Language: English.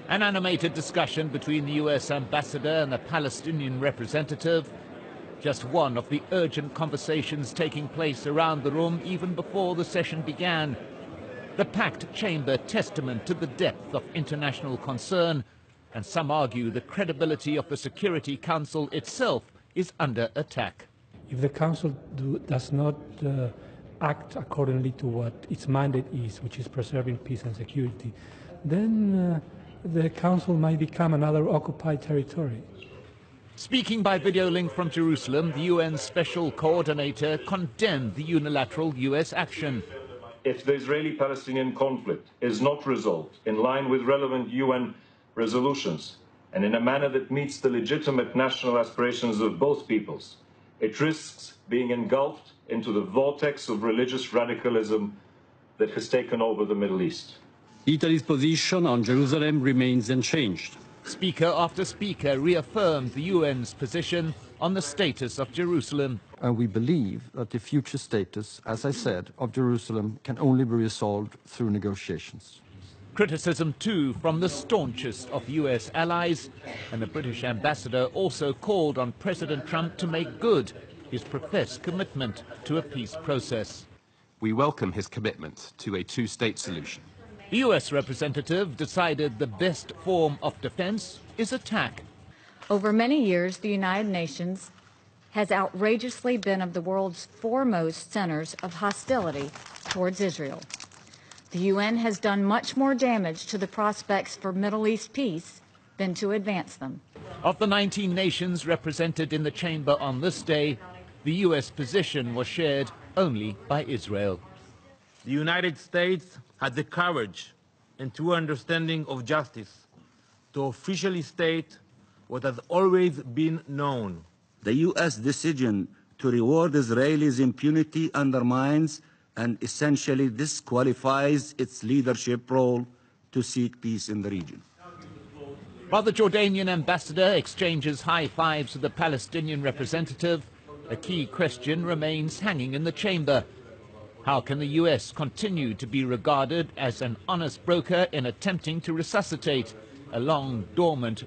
An animated discussion between the US ambassador and the Palestinian representative, just one of the urgent conversations taking place around the room even before the session began. The packed chamber testament to the depth of international concern, and some argue the credibility of the Security Council itself is under attack. If the Council does not act accordingly to what its mandate is, which is preserving peace and security, then the Council might become another occupied territory. Speaking by video link from Jerusalem, the UN Special Coordinator condemned the unilateral US action. If the Israeli-Palestinian conflict is not resolved in line with relevant UN resolutions and in a manner that meets the legitimate national aspirations of both peoples, it risks being engulfed into the vortex of religious radicalism that has taken over the Middle East. Italy's position on Jerusalem remains unchanged. Speaker after speaker reaffirmed the UN's position on the status of Jerusalem. And we believe that the future status, as I said, of Jerusalem can only be resolved through negotiations. Criticism, too, from the staunchest of US allies, and the British ambassador also called on President Trump to make good his professed commitment to a peace process. We welcome his commitment to a two-state solution. The US representative decided the best form of defense is attack. Over many years, the United Nations has outrageously been of the world's foremost centers of hostility towards Israel. The UN has done much more damage to the prospects for Middle East peace than to advance them. Of the 19 nations represented in the chamber on this day, the US position was shared only by Israel. The United States had the courage and true understanding of justice to officially state what has always been known. The U.S. decision to reward Israelis' impunity undermines and essentially disqualifies its leadership role to seek peace in the region. While the Jordanian ambassador exchanges high fives with the Palestinian representative, a key question remains hanging in the chamber. How can the US continue to be regarded as an honest broker in attempting to resuscitate a long dormant